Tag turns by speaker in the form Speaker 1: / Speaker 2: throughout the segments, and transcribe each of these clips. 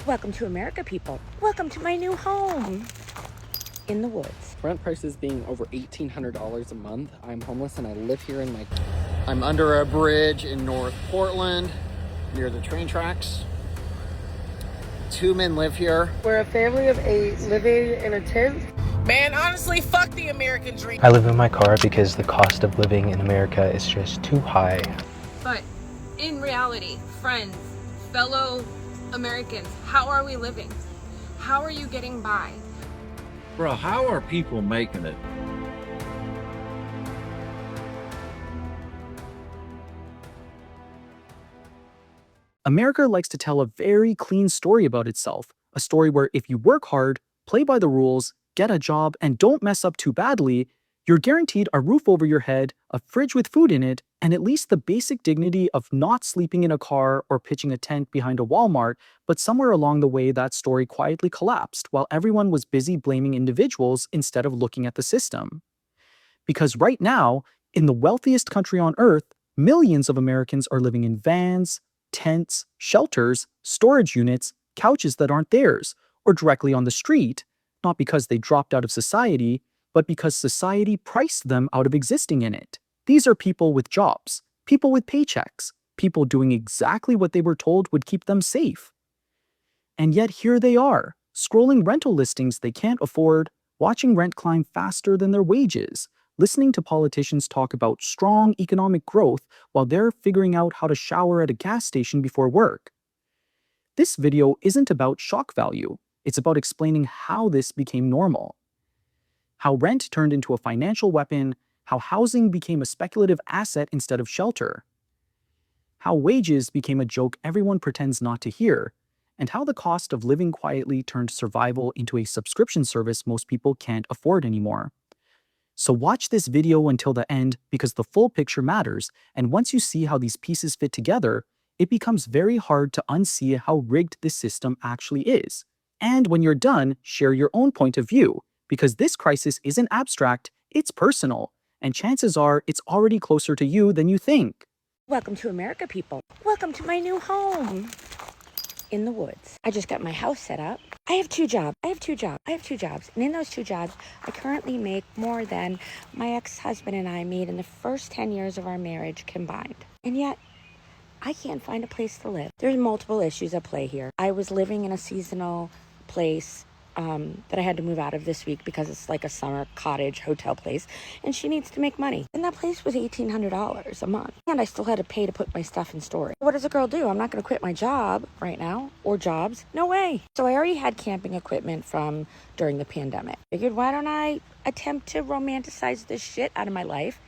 Speaker 1: Welcome to America, people. Welcome to my new home in the woods.
Speaker 2: Rent prices being over $1,800 a month. I'm homeless and I live here in I'm under a bridge in North Portland near the train tracks. 2 men live here.
Speaker 3: We're a family of 8 living in a tent.
Speaker 4: Man, honestly, fuck the American dream.
Speaker 5: I live in my car because the cost of living in America is just too high.
Speaker 6: But in reality, friends, fellow Americans, how are we living? How are you getting by?
Speaker 7: Bro, how are people making it?
Speaker 8: America likes to tell a very clean story about itself, a story where if you work hard, play by the rules, get a job, and don't mess up too badly, you're guaranteed a roof over your head, a fridge with food in it, and at least the basic dignity of not sleeping in a car or pitching a tent behind a Walmart. But somewhere along the way, that story quietly collapsed while everyone was busy blaming individuals instead of looking at the system. Because right now, in the wealthiest country on earth, millions of Americans are living in vans, tents, shelters, storage units, couches that aren't theirs, or directly on the street, not because they dropped out of society, but because society priced them out of existing in it. These are people with jobs, people with paychecks, people doing exactly what they were told would keep them safe. And yet here they are, scrolling rental listings they can't afford, watching rent climb faster than their wages, listening to politicians talk about strong economic growth while they're figuring out how to shower at a gas station before work. This video isn't about shock value. It's about explaining how this became normal. How rent turned into a financial weapon, how housing became a speculative asset instead of shelter. How wages became a joke everyone pretends not to hear, and how the cost of living quietly turned survival into a subscription service most people can't afford anymore. So watch this video until the end because the full picture matters, and once you see how these pieces fit together, it becomes very hard to unsee how rigged this system actually is. And when you're done, share your own point of view, because this crisis isn't abstract, it's personal, and chances are it's already closer to you than you think.
Speaker 1: Welcome to America, people. Welcome to my new home in the woods. I just got my house set up. I have two jobs. And in those 2 jobs, I currently make more than my ex-husband and I made in the first 10 years of our marriage combined. And yet, I can't find a place to live. There's multiple issues at play here. I was living in a seasonal place that I had to move out of this week because it's like a summer cottage hotel place, and she needs to make money. And that place was $1,800 a month, and I still had to pay to put my stuff in storage. What does a girl do? I'm not going to quit my job right now, or jobs. No way. So I already had camping equipment from during the pandemic. Figured, why don't I attempt to romanticize this shit out of my life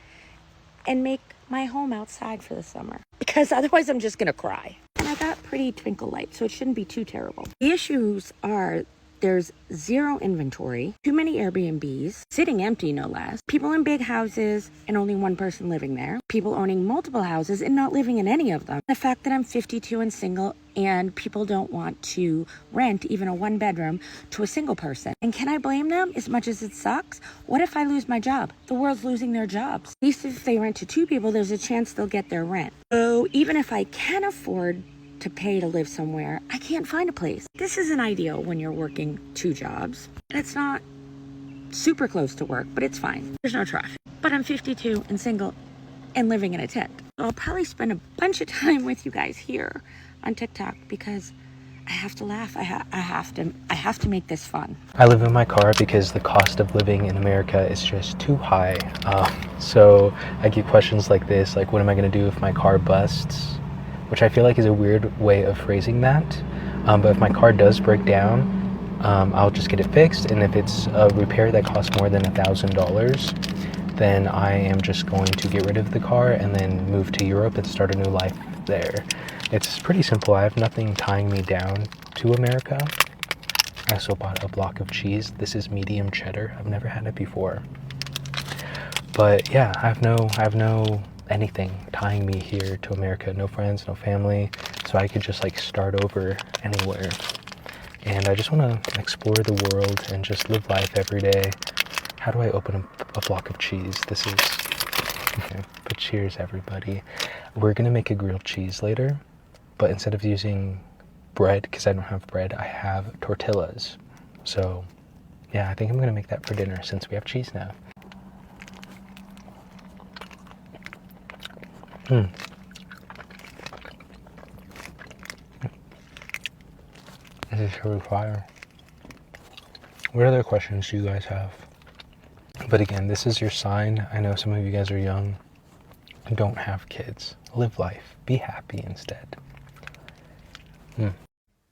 Speaker 1: and make my home outside for the summer? Because otherwise I'm just going to cry. And I got pretty twinkle lights, so it shouldn't be too terrible. The issues are there's zero inventory, too many Airbnbs, sitting empty no less, people in big houses and only one person living there, people owning multiple houses and not living in any of them, the fact that I'm 52 and single and people don't want to rent even a 1-bedroom to a single person. And can I blame them? As much as it sucks, what if I lose my job? The world's losing their jobs. At least if they rent to 2 people, there's a chance they'll get their rent. So even if I can afford to pay to live somewhere, I can't find a place. This isn't ideal when you're working 2 jobs. And it's not super close to work, but it's fine. There's no traffic. But I'm 52 and single and living in a tent. So I'll probably spend a bunch of time with you guys here on TikTok because I have to laugh. I have to make this fun.
Speaker 5: I live in my car because the cost of living in America is just too high. So I get questions like this, like what am I going to do if my car busts? Which I feel like is a weird way of phrasing that. But if my car does break down, I'll just get it fixed. And if it's a repair that costs more than $1,000, then I am just going to get rid of the car and then move to Europe and start a new life there. It's pretty simple. I have nothing tying me down to America. I also bought a block of cheese. This is medium cheddar. I've never had it before. But yeah, I have no anything tying me here to America. No friends, no family, so I could just like start over anywhere. And I just want to explore the world and just live life every day. How do I open a block of cheese? This is but cheers everybody. We're gonna make a grilled cheese later, but instead of using bread because I don't have bread. I have tortillas. So yeah, I think I'm gonna make that for dinner since we have cheese now. This is really fire. What other questions do you guys have? But again, this is your sign. I know some of you guys are young and don't have kids. Live life. Be happy instead.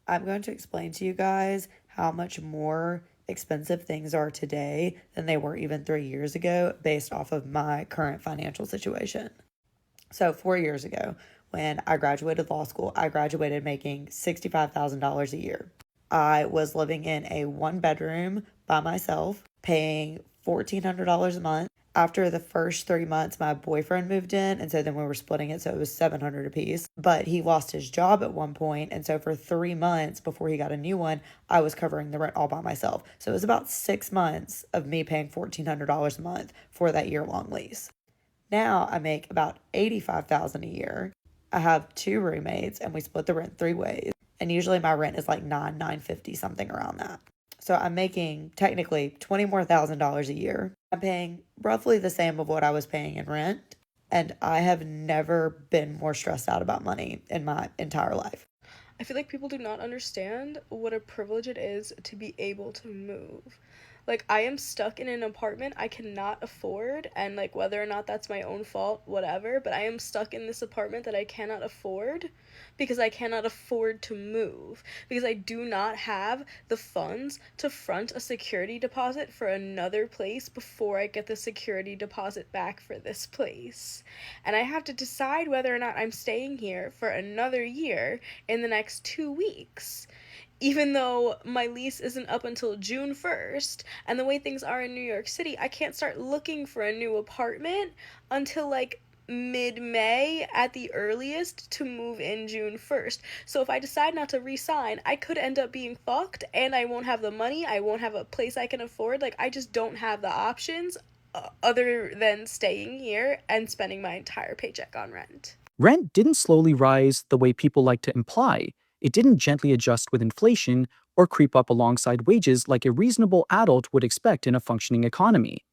Speaker 9: I'm going to explain to you guys how much more expensive things are today than they were even 3 years ago based off of my current financial situation. So 4 years ago, when I graduated law school, I graduated making $65,000 a year. I was living in a 1-bedroom by myself, paying $1,400 a month. After the first 3 months, my boyfriend moved in, and so then we were splitting it, so it was $700 apiece. But he lost his job at one point, and so for 3 months before he got a new one, I was covering the rent all by myself. So it was about 6 months of me paying $1,400 a month for that year-long lease. Now I make about $85,000 a year. I have 2 roommates, and we split the rent 3 ways. And usually my rent is like $950, something around that. So I'm making technically $20,000 more a year. I'm paying roughly the same of what I was paying in rent. And I have never been more stressed out about money in my entire life.
Speaker 10: I feel like people do not understand what a privilege it is to be able to move. Like, I am stuck in an apartment I cannot afford, and like whether or not that's my own fault, whatever, but I am stuck in this apartment that I cannot afford because I cannot afford to move, because I do not have the funds to front a security deposit for another place before I get the security deposit back for this place. And I have to decide whether or not I'm staying here for another year in the next 2 weeks. Even though my lease isn't up until June 1st, and the way things are in New York City, I can't start looking for a new apartment until like mid-May at the earliest to move in June 1st. So if I decide not to re-sign, I could end up being fucked, and I won't have the money, I won't have a place I can afford. Like, I just don't have the options other than staying here and spending my entire paycheck on rent.
Speaker 8: Rent didn't slowly rise the way people like to imply. It didn't gently adjust with inflation or creep up alongside wages like a reasonable adult would expect in a functioning economy.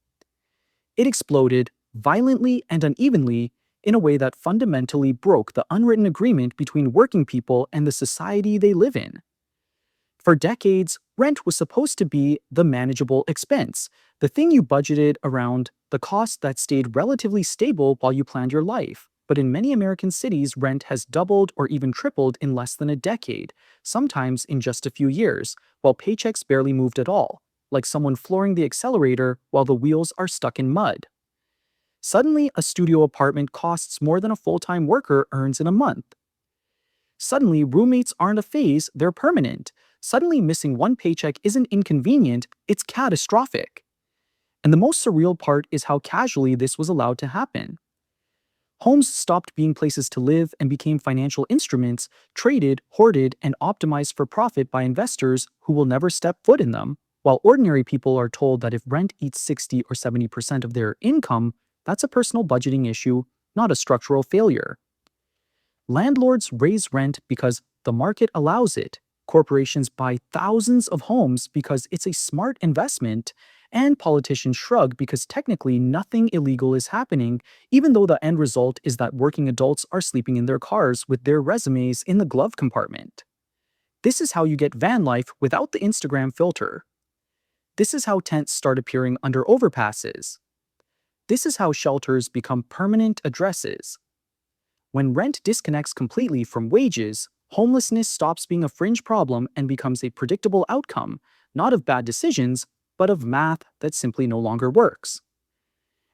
Speaker 8: It exploded violently and unevenly in a way that fundamentally broke the unwritten agreement between working people and the society they live in. For decades, rent was supposed to be the manageable expense, the thing you budgeted around, the cost that stayed relatively stable while you planned your life. But in many American cities, rent has doubled or even tripled in less than a decade, sometimes in just a few years, while paychecks barely moved at all, like someone flooring the accelerator while the wheels are stuck in mud. Suddenly, a studio apartment costs more than a full-time worker earns in a month. Suddenly, roommates aren't a phase, they're permanent. Suddenly, missing one paycheck isn't inconvenient, it's catastrophic. And the most surreal part is how casually this was allowed to happen. Homes stopped being places to live and became financial instruments, traded, hoarded, and optimized for profit by investors who will never step foot in them, while ordinary people are told that if rent eats 60 or 70% of their income, that's a personal budgeting issue, not a structural failure. Landlords raise rent because the market allows it. Corporations buy thousands of homes because it's a smart investment, and politicians shrug because technically nothing illegal is happening, even though the end result is that working adults are sleeping in their cars with their resumes in the glove compartment. This is how you get van life without the Instagram filter. This is how tents start appearing under overpasses. This is how shelters become permanent addresses. When rent disconnects completely from wages, homelessness stops being a fringe problem and becomes a predictable outcome, not of bad decisions, but of math that simply no longer works.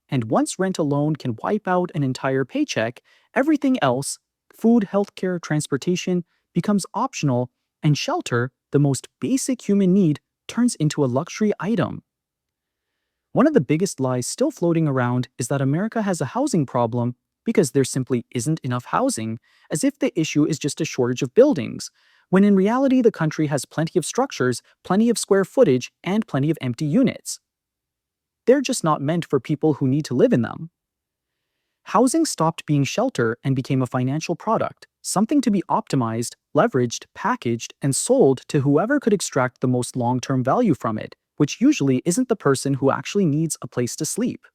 Speaker 8: And once rent alone can wipe out an entire paycheck, everything else, food, healthcare, transportation, becomes optional, and shelter, the most basic human need, turns into a luxury item. One of the biggest lies still floating around is that America has a housing problem because there simply isn't enough housing, as if the issue is just a shortage of buildings, when in reality the country has plenty of structures, plenty of square footage, and plenty of empty units. They're just not meant for people who need to live in them. Housing stopped being shelter and became a financial product, something to be optimized, leveraged, packaged, and sold to whoever could extract the most long-term value from it, which usually isn't the person who actually needs a place to sleep.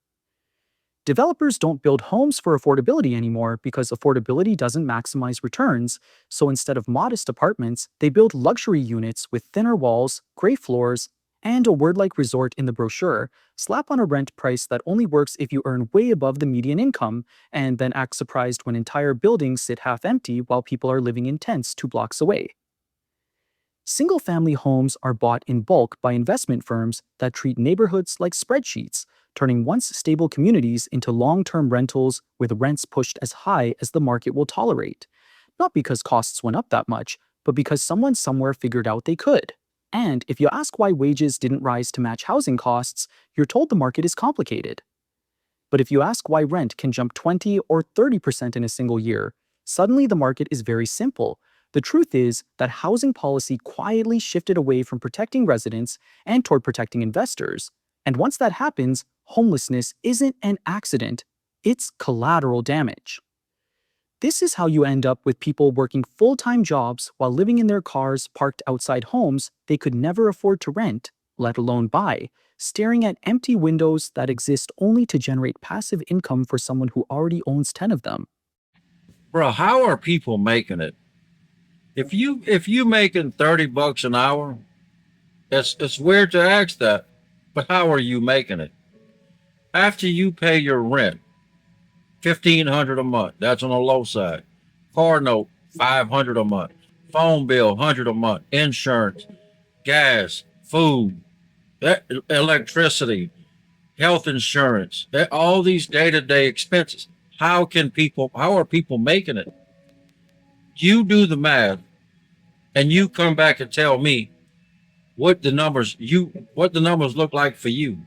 Speaker 8: Developers don't build homes for affordability anymore because affordability doesn't maximize returns, so instead of modest apartments, they build luxury units with thinner walls, gray floors, and a word-like resort in the brochure, slap on a rent price that only works if you earn way above the median income, and then act surprised when entire buildings sit half empty while people are living in tents 2 blocks away. Single-family homes are bought in bulk by investment firms that treat neighborhoods like spreadsheets, turning once stable communities into long-term rentals with rents pushed as high as the market will tolerate. Not because costs went up that much, but because someone somewhere figured out they could. And if you ask why wages didn't rise to match housing costs, you're told the market is complicated. But if you ask why rent can jump 20 or 30% in a single year, suddenly the market is very simple. The truth is that housing policy quietly shifted away from protecting residents and toward protecting investors. And once that happens, homelessness isn't an accident, it's collateral damage. This is how you end up with people working full-time jobs while living in their cars parked outside homes they could never afford to rent, let alone buy, staring at empty windows that exist only to generate passive income for someone who already owns 10 of them.
Speaker 7: Bro, how are people making it? If you making $30 an hour, it's weird to ask that, but how are you making it? After you pay your rent, $1,500 a month, that's on the low side. Car note, $500 a month. Phone bill, $100 a month. Insurance, gas, food, electricity, health insurance, all these day-to-day expenses. How are people making it? You do the math and you come back and tell me what the numbers look like for you.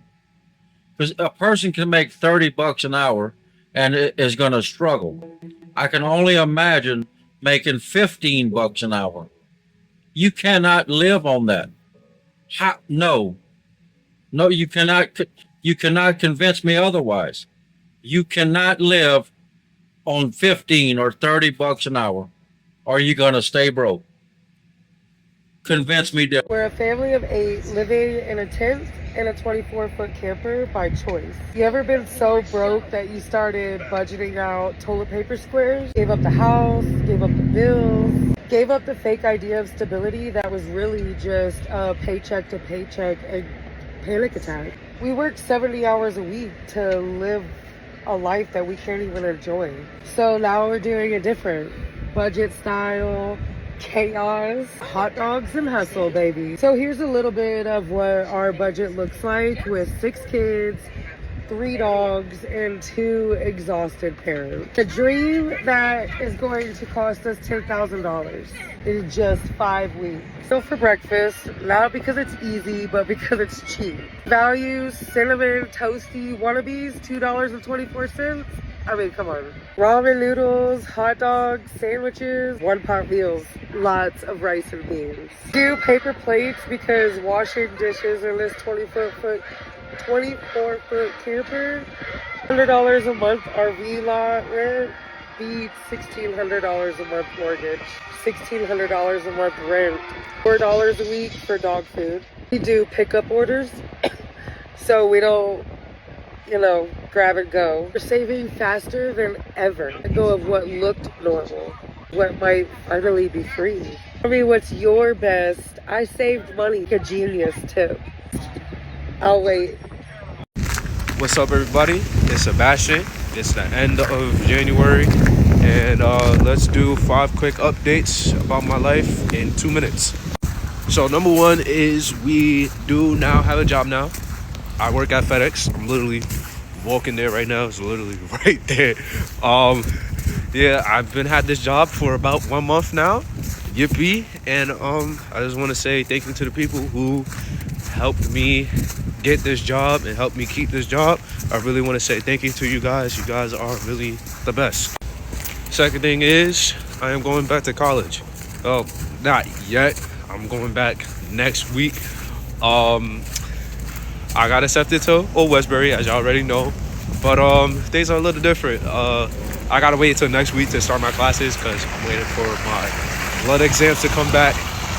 Speaker 7: Because a person can make $30 an hour and it is going to struggle. I can only imagine making $15 an hour. You cannot live on that. How? No, you cannot. You cannot convince me otherwise. You cannot live on 15 or $30 an hour, or you're going to stay broke. Convince me that.
Speaker 3: We're a family of 8 living in a tent in a 24-foot camper by choice. You ever been so broke that you started budgeting out toilet paper squares? Gave up the house, gave up the bills, gave up the fake idea of stability that was really just a paycheck to paycheck and panic attack. We work 70 hours a week to live a life that we can't even enjoy. So now we're doing a different budget style, chaos, hot dogs and hustle, baby. So here's a little bit of what our budget looks like with 6 kids, 3 dogs, and 2 exhausted parents. A dream that is going to cost us $10,000 in just 5 weeks. So for breakfast, not because it's easy, but because it's cheap. Values, cinnamon, toasty wannabes, $2.24. I mean, come on. Ramen noodles, hot dogs, sandwiches, 1-pot meals, lots of rice and beans. Do paper plates because washing dishes in this 24-foot camper, $100 a month RV lot rent beats $1,600 a month mortgage, $1,600 a month rent, $4 a week for dog food. We do pickup orders, so we don't, grab and go. We're saving faster than ever. Let go of what looked normal, what might finally be free. Tell me what's your best I saved money, a genius tip. I'll wait.
Speaker 11: What's up, everybody? It's Sebastian. It's the end of January, and let's do 5 quick updates about my life in 2 minutes. So number 1 is we do now have a job now. I work at FedEx. I'm literally walking there right now. It's literally right there. Yeah, I've had this job for about 1 month now. Yippee. And I just want to say thank you to the people who helped me get this job and helped me keep this job. I really want to say thank you to you guys. You guys are really the best. Second thing is I am going back to college. Oh, not yet. I'm going back next week. I got accepted to Old Westbury, as y'all already know, but things are a little different. I gotta wait until next week to start my classes because I'm waiting for my A lot of exams to come back.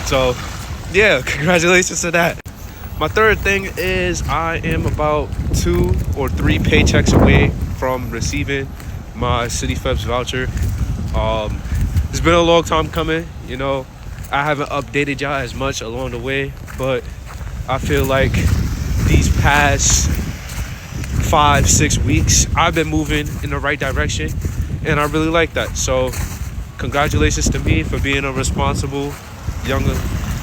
Speaker 11: So, yeah, congratulations to that. My third thing is I am about 2 or 3 paychecks away from receiving my City Febs voucher. It's been a long time coming, you know. I haven't updated y'all as much along the way, but I feel like these past 5-6 weeks, I've been moving in the right direction, and I really like that. So congratulations to me for being a responsible younger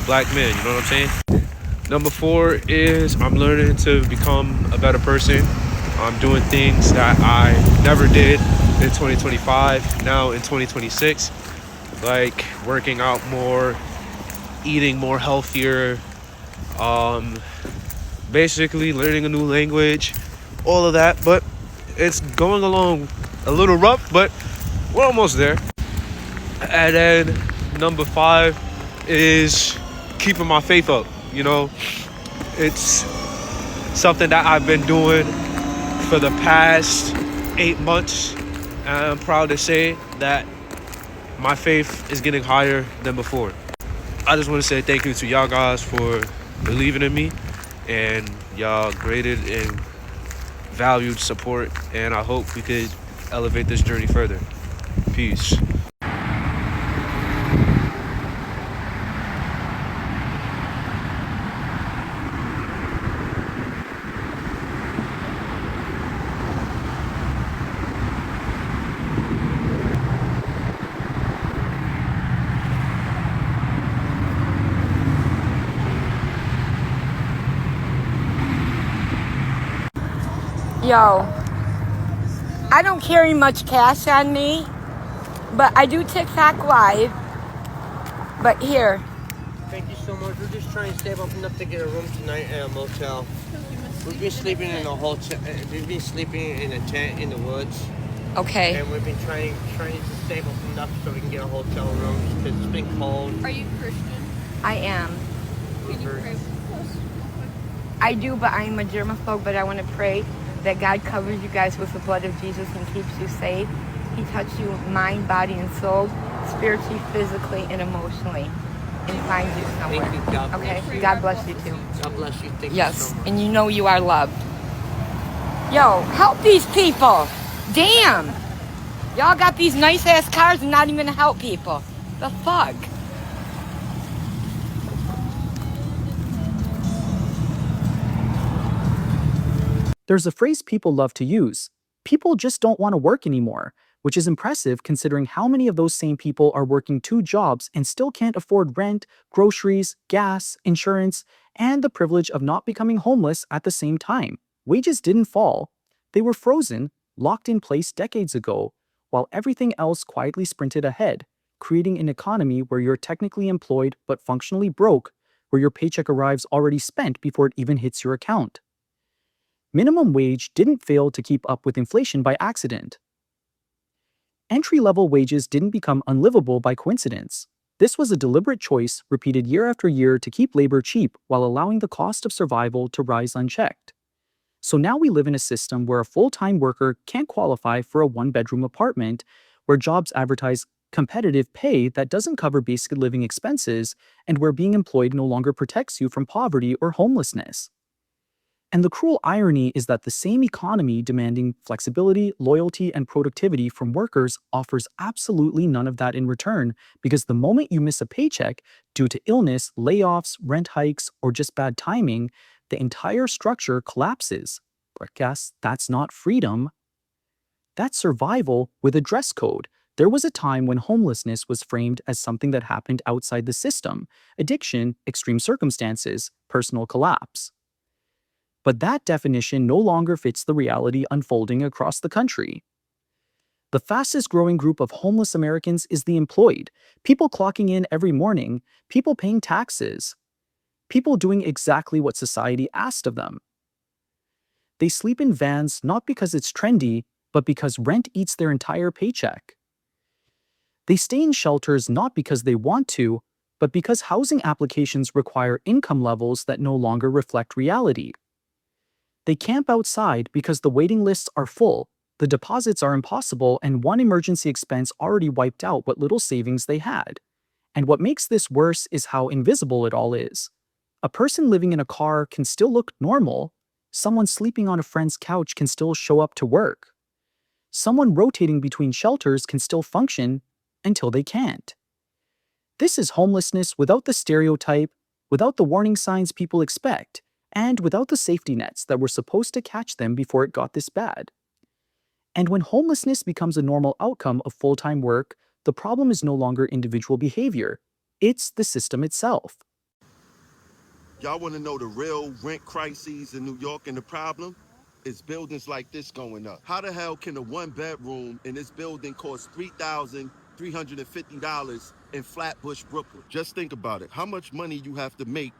Speaker 11: black man, you know what I'm saying? Number 4 is I'm learning to become a better person. I'm doing things that I never did in 2025, now in 2026, like working out more, eating more healthier, basically learning a new language, all of that. But it's going along a little rough, but we're almost there. And then number 5 is keeping my faith up. You know, it's something that I've been doing for the past 8 months, and I'm proud to say that my faith is getting higher than before. I just want to say thank you to y'all guys for believing in me, and y'all graded and valued support, and I hope we could elevate this journey further. Peace.
Speaker 1: Yo, I don't carry much cash on me, but I do TikTok live. But here.
Speaker 12: Thank you so much. We're just trying to save up enough to get a room tonight at a motel. We've been sleeping in a hotel. We've been sleeping in a tent in the woods.
Speaker 1: Okay.
Speaker 12: And we've been trying to save up enough so we can get a hotel room because it's been cold.
Speaker 6: Are you Christian?
Speaker 1: I am.
Speaker 6: Can you pray with us?
Speaker 1: I do, but I'm a germaphobe, but I want to pray that God covers you guys with the blood of Jesus and keeps you safe. He touched you mind, body, and soul, spiritually, physically, and emotionally, and finds you somewhere.
Speaker 12: Thank you, God
Speaker 1: okay?
Speaker 12: bless you.
Speaker 1: God bless you too.
Speaker 12: God bless you. Thank
Speaker 1: yes,
Speaker 12: you so much.
Speaker 1: and you know you are loved. Yo, help these people. Damn. Y'all got these nice-ass cars and not even to help people. The fuck?
Speaker 8: There's a phrase people love to use. People just don't want to work anymore, which is impressive considering how many of those same people are working 2 jobs and still can't afford rent, groceries, gas, insurance, and the privilege of not becoming homeless at the same time. Wages didn't fall. They were frozen, locked in place decades ago, while everything else quietly sprinted ahead, creating an economy where you're technically employed but functionally broke, where your paycheck arrives already spent before it even hits your account. Minimum wage didn't fail to keep up with inflation by accident. Entry-level wages didn't become unlivable by coincidence. This was a deliberate choice repeated year after year to keep labor cheap while allowing the cost of survival to rise unchecked. So now we live in a system where a full-time worker can't qualify for a one-bedroom apartment, where jobs advertise competitive pay that doesn't cover basic living expenses, and where being employed no longer protects you from poverty or homelessness. And the cruel irony is that the same economy demanding flexibility, loyalty, and productivity from workers offers absolutely none of that in return, because the moment you miss a paycheck due to illness, layoffs, rent hikes, or just bad timing, the entire structure collapses. But guess that's not freedom. That's survival with a dress code. There was a time when homelessness was framed as something that happened outside the system: addiction, extreme circumstances, personal collapse. But that definition no longer fits the reality unfolding across the country. The fastest growing group of homeless Americans is the employed, people clocking in every morning, people paying taxes, people doing exactly what society asked of them. They sleep in vans not because it's trendy, but because rent eats their entire paycheck. They stay in shelters not because they want to, but because housing applications require income levels that no longer reflect reality. They camp outside because the waiting lists are full, the deposits are impossible, and one emergency expense already wiped out what little savings they had. And what makes this worse is how invisible it all is. A person living in a car can still look normal. Someone sleeping on a friend's couch can still show up to work. Someone rotating between shelters can still function until they can't. This is homelessness without the stereotype, without the warning signs people expect, and without the safety nets that were supposed to catch them before it got this bad. And when homelessness becomes a normal outcome of full-time work, the problem is no longer individual behavior. It's the system itself.
Speaker 13: Y'all want to know the real rent crises in New York and the problem? It's buildings like this going up. How the hell can a one-bedroom in this building cost $3,350 in Flatbush, Brooklyn? Just think about it. How much money you have to make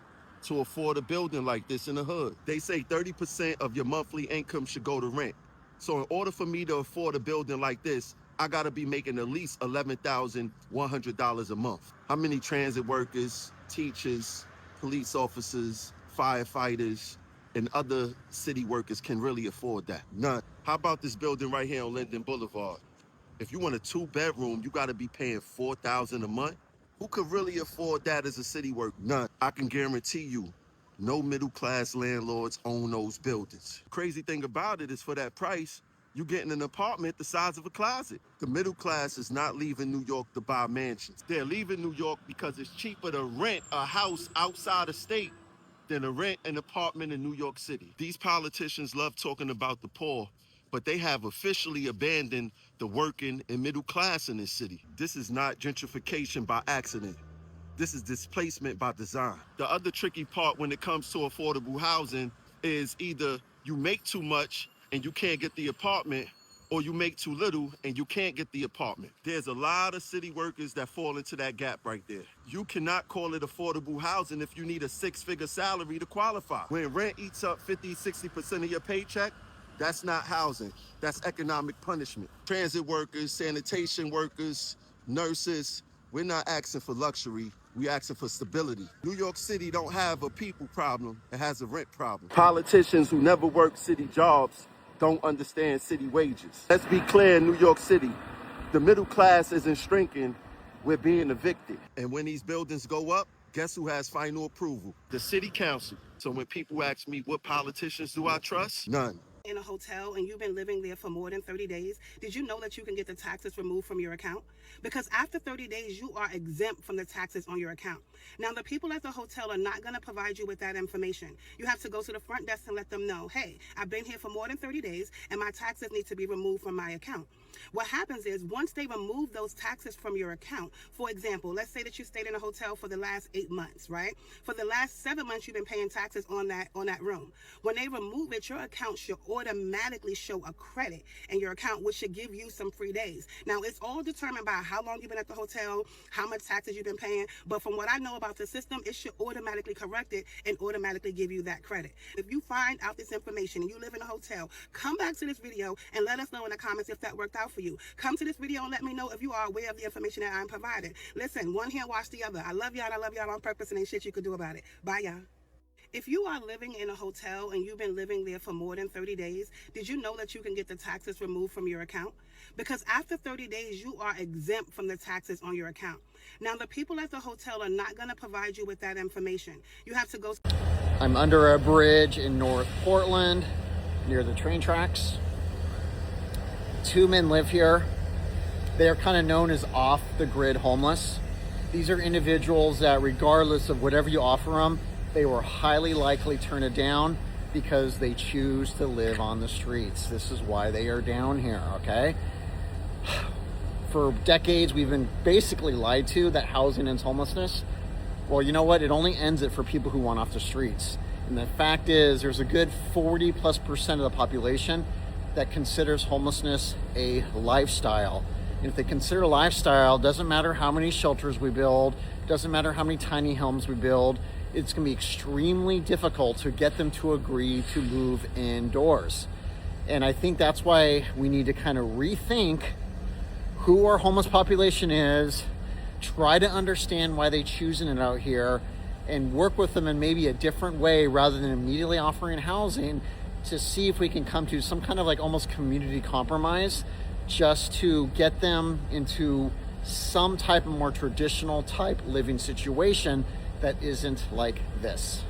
Speaker 13: to afford a building like this in the hood? They say 30% of your monthly income should go to rent. So in order for me to afford a building like this, I gotta be making at least $11,100 a month. How many transit workers, teachers, police officers, firefighters, and other city workers can really afford that? None. How about this building right here on Linden Boulevard? If you want a 2-bedroom, you gotta be paying $4,000 a month. Who could really afford that as a city worker? None. I can guarantee you, no middle-class landlords own those buildings. Crazy thing about it is, for that price, you getting an apartment the size of a closet. The middle class is not leaving New York to buy mansions. They're leaving New York because it's cheaper to rent a house outside of state than to rent an apartment in New York City. These politicians love talking about the poor, but they have officially abandoned the working and middle class in this city. This is not gentrification by accident. This is displacement by design. The other tricky part when it comes to affordable housing is either you make too much and you can't get the apartment, or you make too little and you can't get the apartment. There's a lot of city workers that fall into that gap right there. You cannot call it affordable housing if you need a 6-figure salary to qualify. When rent eats up 50-60% of your paycheck, that's not housing, that's economic punishment. Transit workers, sanitation workers, nurses, we're not asking for luxury, we asking for stability. New York City don't have a people problem, it has a rent problem. Politicians who never work city jobs don't understand city wages. Let's be clear, in New York City, the middle class isn't shrinking, we're being evicted. And when these buildings go up, guess who has final approval? The city council. So when people ask me, what politicians do I trust? None.
Speaker 14: In a hotel and you've been living there for more than 30 days, did you know that you can get the taxes removed from your account? Because after 30 days, you are exempt from the taxes on your account. Now, the people at the hotel are not going to provide you with that information. You have to go to the front desk and let them know, hey, I've been here for more than 30 days and my taxes need to be removed from my account. What happens is, once they remove those taxes from your account, for example, let's say that you stayed in a hotel for the last 8 months, right? For the last 7 months, you've been paying taxes on that room. When they remove it, your account should automatically show a credit in your account, which should give you some free days. Now, it's all determined by how long you've been at the hotel, how much taxes you've been paying, but from what I know about the system, it should automatically correct it and automatically give you that credit. If you find out this information and you live in a hotel, come back to this video and let us know in the comments if that worked out for you. Come to this video and let me know if you are aware of the information that I'm providing. Listen, one hand wash the other. I love y'all and I love y'all on purpose, and ain't shit you could do about it. Bye, y'all. If you are living in a hotel and you've been living there for more than 30 days, did you know that you can get the taxes removed from your account? Because after 30 days, you are exempt from the taxes on your account. Now, the people at the hotel are not going to provide you with that information. You have to go.
Speaker 2: I'm under a bridge in North Portland near the train tracks. 2 men live here. They are kind of known as off-the-grid homeless. These are individuals that, regardless of whatever you offer them, they will highly likely turn it down because they choose to live on the streets. This is why they are down here, okay? For decades, we've been basically lied to that housing ends homelessness. Well, you know what? It only ends it for people who want off the streets. And the fact is, there's a good 40+% of the population that considers homelessness a lifestyle. And if they consider a lifestyle, doesn't matter how many shelters we build, doesn't matter how many tiny homes we build, it's going to be extremely difficult to get them to agree to move indoors. And I think that's why we need to kind of rethink who our homeless population is, try to understand why they're choosing it out here, and work with them in maybe a different way rather than immediately offering housing, to see if we can come to some kind of like almost community compromise just to get them into some type of more traditional type living situation that isn't like this.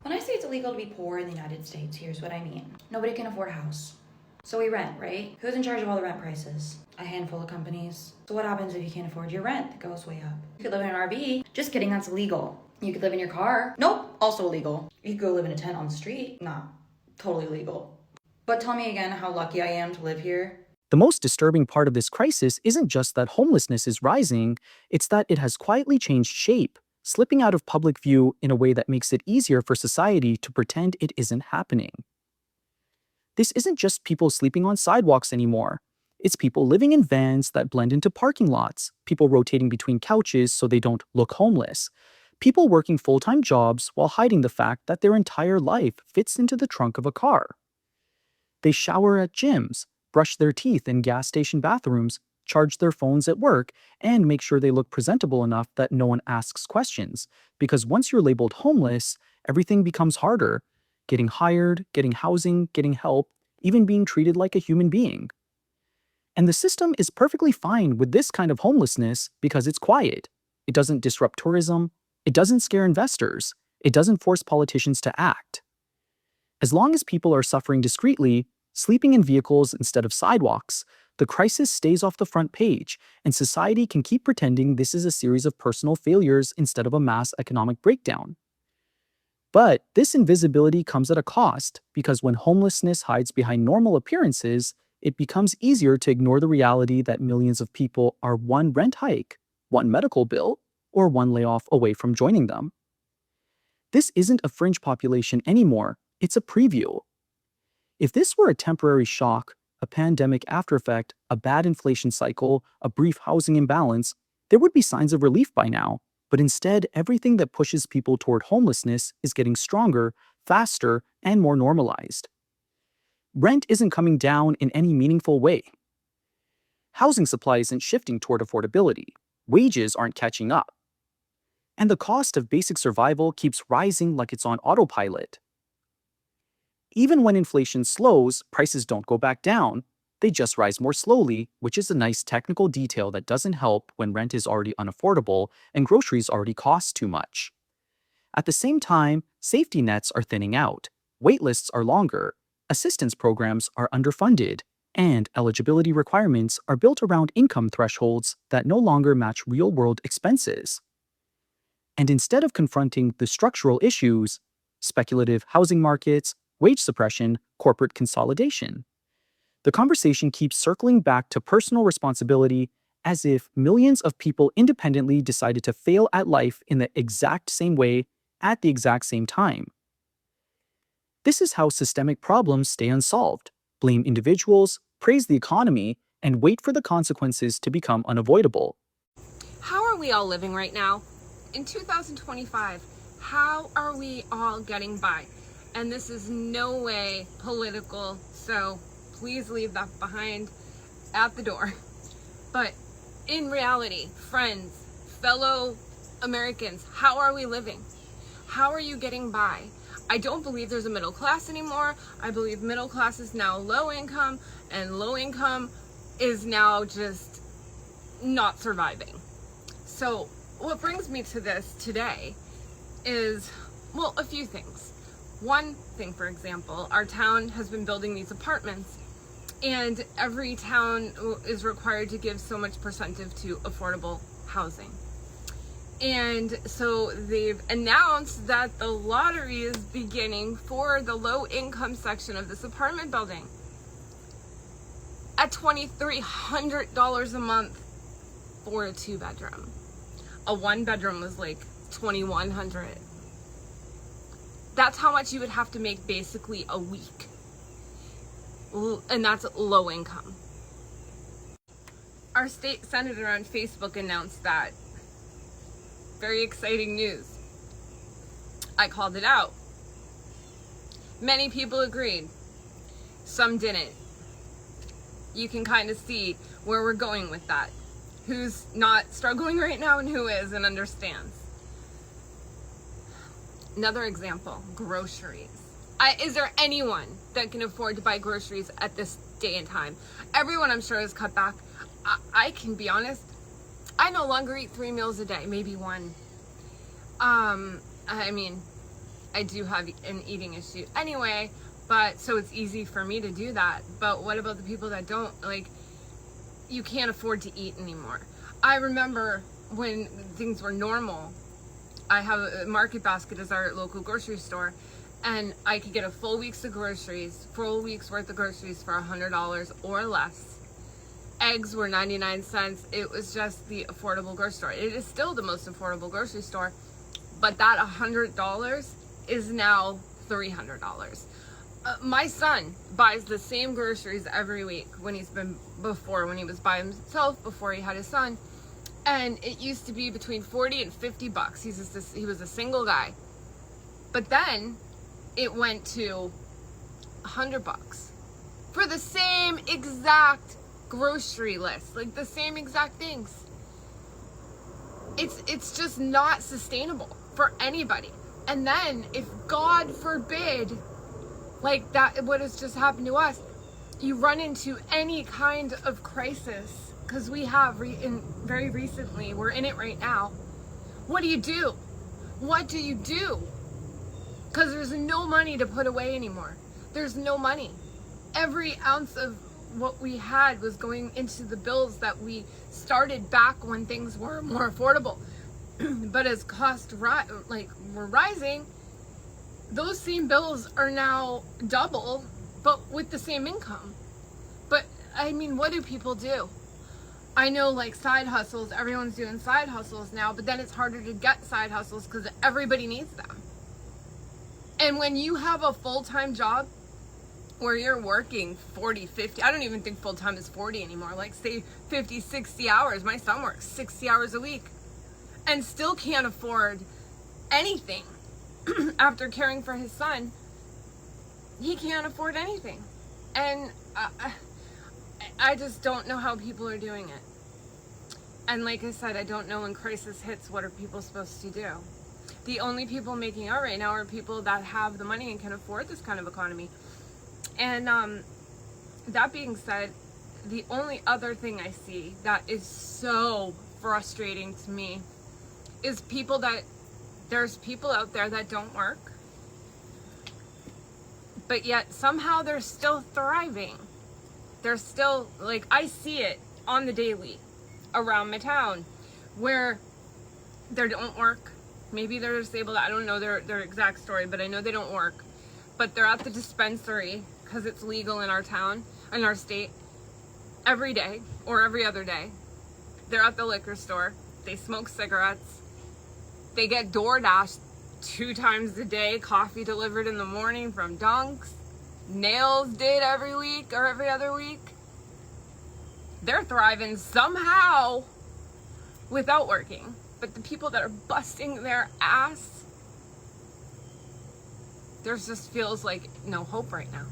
Speaker 15: When I say it's illegal to be poor in the United States, here's what I mean. Nobody can afford a house. So we rent, right? Who's in charge of all the rent prices? A handful of companies. So what happens if you can't afford your rent? It goes way up. You could live in an RV. Just kidding, that's illegal. You could live in your car. Nope, also illegal. You could go live in a tent on the street. Nah, totally illegal. But tell me again how lucky I am to live here.
Speaker 8: The most disturbing part of this crisis isn't just that homelessness is rising, it's that it has quietly changed shape, slipping out of public view in a way that makes it easier for society to pretend it isn't happening. This isn't just people sleeping on sidewalks anymore. It's people living in vans that blend into parking lots, people rotating between couches so they don't look homeless, people working full-time jobs while hiding the fact that their entire life fits into the trunk of a car. They shower at gyms, brush their teeth in gas station bathrooms, charge their phones at work, and make sure they look presentable enough that no one asks questions. Because once you're labeled homeless, everything becomes harder. Getting hired, getting housing, getting help, even being treated like a human being. And the system is perfectly fine with this kind of homelessness because it's quiet. It doesn't disrupt tourism. It doesn't scare investors. It doesn't force politicians to act. As long as people are suffering discreetly, sleeping in vehicles instead of sidewalks, the crisis stays off the front page, and society can keep pretending this is a series of personal failures instead of a mass economic breakdown. But this invisibility comes at a cost, because when homelessness hides behind normal appearances, it becomes easier to ignore the reality that millions of people are one rent hike, one medical bill, or one layoff away from joining them. This isn't a fringe population anymore, it's a preview. If this were a temporary shock, a pandemic aftereffect, a bad inflation cycle, a brief housing imbalance, there would be signs of relief by now. But instead, everything that pushes people toward homelessness is getting stronger, faster, and more normalized. Rent isn't coming down in any meaningful way. Housing supply isn't shifting toward affordability. Wages aren't catching up. And the cost of basic survival keeps rising like it's on autopilot. Even when inflation slows, prices don't go back down. They just rise more slowly, which is a nice technical detail that doesn't help when rent is already unaffordable and groceries already cost too much. At the same time, safety nets are thinning out, wait lists are longer, assistance programs are underfunded, and eligibility requirements are built around income thresholds that no longer match real-world expenses. And instead of confronting the structural issues, speculative housing markets, wage suppression, corporate consolidation, the conversation keeps circling back to personal responsibility as if millions of people independently decided to fail at life in the exact same way at the exact same time. This is how systemic problems stay unsolved. Blame individuals, praise the economy, and wait for the consequences to become unavoidable.
Speaker 6: How are we all living right now? In 2025, how are we all getting by? And this is no way political, so please leave that behind at the door. But in reality, friends, fellow Americans, how are we living? How are you getting by? I don't believe there's a middle class anymore. I believe middle class is now low income, and low income is now just not surviving. So what brings me to this today is, well, a few things. One thing, for example, our town has been building these apartments, and every town is required to give so much percentage to affordable housing. And so they've announced that the lottery is beginning for the low income section of this apartment building at $2,300 a month for a 2-bedroom. A 1-bedroom was like $2,100. That's how much you would have to make basically a week. And that's low income. Our state senator on Facebook announced that. Very exciting news. I called it out. Many people agreed. Some didn't. You can kind of see where we're going with that. Who's not struggling right now and who is and understands. Another example, groceries. Is there anyone that can afford to buy groceries at this day and time? Everyone, I'm sure, has cut back. I can be honest, I no longer eat 3 meals a day, maybe one. I mean, I do have an eating issue anyway, but so it's easy for me to do that. But what about the people that don't? Like, you can't afford to eat anymore. I remember when things were normal, I have a Market Basket as our local grocery store, and I could get a full week's worth of groceries for $100 or less. Eggs were 99 cents. It was just the affordable grocery store. It is still the most affordable grocery store, but that $100 is now $300. My son buys the same groceries every week when he was by himself before he had his son, and it used to be between 40 and 50 bucks. He was a single guy, but then it went to 100 bucks for the same exact grocery list, like the same exact things. It's just not sustainable for anybody. And then if God forbid, like that, what has just happened to us, you run into any kind of crisis, because we have very recently, we're in it right now. What do you do? What do you do? Because there's no money to put away anymore. There's no money. Every ounce of what we had was going into the bills that we started back when things were more affordable. But as costs were rising, those same bills are now double, but with the same income. But I mean, what do people do? I know, like, side hustles, everyone's doing side hustles now, but then it's harder to get side hustles because everybody needs them. And when you have a full-time job where you're working 40, 50, I don't even think full-time is 40 anymore, like say 50, 60 hours. My son works 60 hours a week and still can't afford anything. After caring for his son, he can't afford anything. And I just don't know how people are doing it. And like I said, I don't know when crisis hits, what are people supposed to do? The only people making out right now are people that have the money and can afford this kind of economy. And that being said, the only other thing I see that is so frustrating to me is there's people out there that don't work, but yet somehow they're still thriving. They're still, like, I see it on the daily around my town where they don't work. Maybe they're disabled. I don't know their exact story, but I know they don't work. But they're at the dispensary because it's legal in our town, in our state, every day or every other day. They're at the liquor store. They smoke cigarettes. They get DoorDash 2 times a day, coffee delivered in the morning from Dunks. Nails did every week or every other week. They're thriving somehow without working. But the people that are busting their ass, there just feels like no hope right now.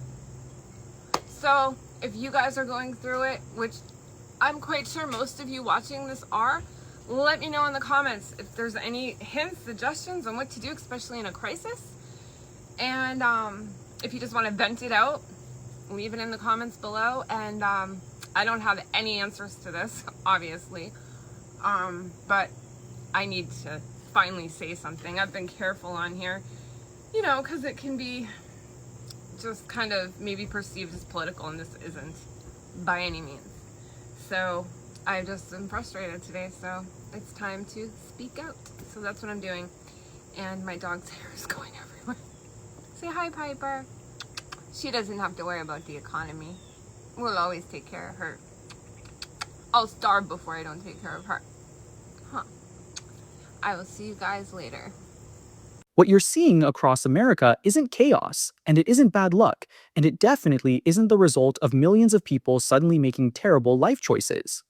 Speaker 6: So if you guys are going through it, which I'm quite sure most of you watching this are, let me know in the comments if there's any hints, suggestions on what to do, especially in a crisis. And if you just want to vent it out, leave it in the comments below. And I don't have any answers to this, obviously, but I need to finally say something. I've been careful on here, you know, because it can be just kind of maybe perceived as political, and this isn't by any means. So I just am frustrated today, so it's time to speak out. So that's what I'm doing. And my dog's hair is going everywhere. Say hi, Piper. She doesn't have to worry about the economy. We'll always take care of her. I'll starve before I don't take care of her. Huh. I will see you guys later.
Speaker 8: What you're seeing across America isn't chaos, and it isn't bad luck, and it definitely isn't the result of millions of people suddenly making terrible life choices.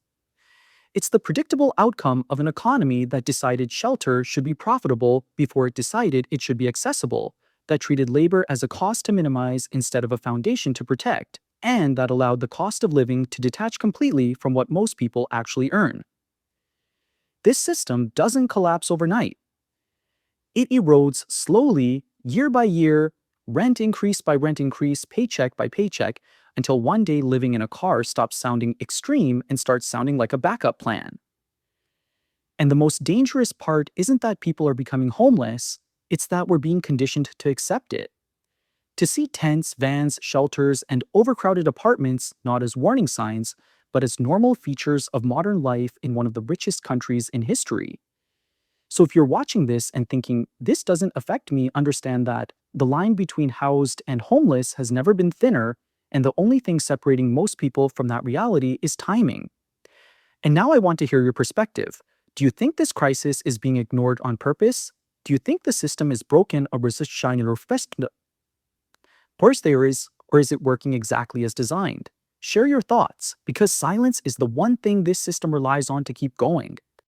Speaker 8: It's the predictable outcome of an economy that decided shelter should be profitable before it decided it should be accessible, that treated labor as a cost to minimize instead of a foundation to protect, and that allowed the cost of living to detach completely from what most people actually earn. This system doesn't collapse overnight. It erodes slowly, year by year, rent increase by rent increase, paycheck by paycheck, until one day living in a car stops sounding extreme and starts sounding like a backup plan. And the most dangerous part isn't that people are becoming homeless, it's that we're being conditioned to accept it. To see tents, vans, shelters, and overcrowded apartments not as warning signs, but as normal features of modern life in one of the richest countries in history. So if you're watching this and thinking, this doesn't affect me, understand that the line between housed and homeless has never been thinner, and the only thing separating most people from that reality is timing. And now I want to hear your perspective. Do you think this crisis is being ignored on purpose? Do you think the system is broken or is it working exactly as designed? Share your thoughts, because silence is the one thing this system relies on to keep going.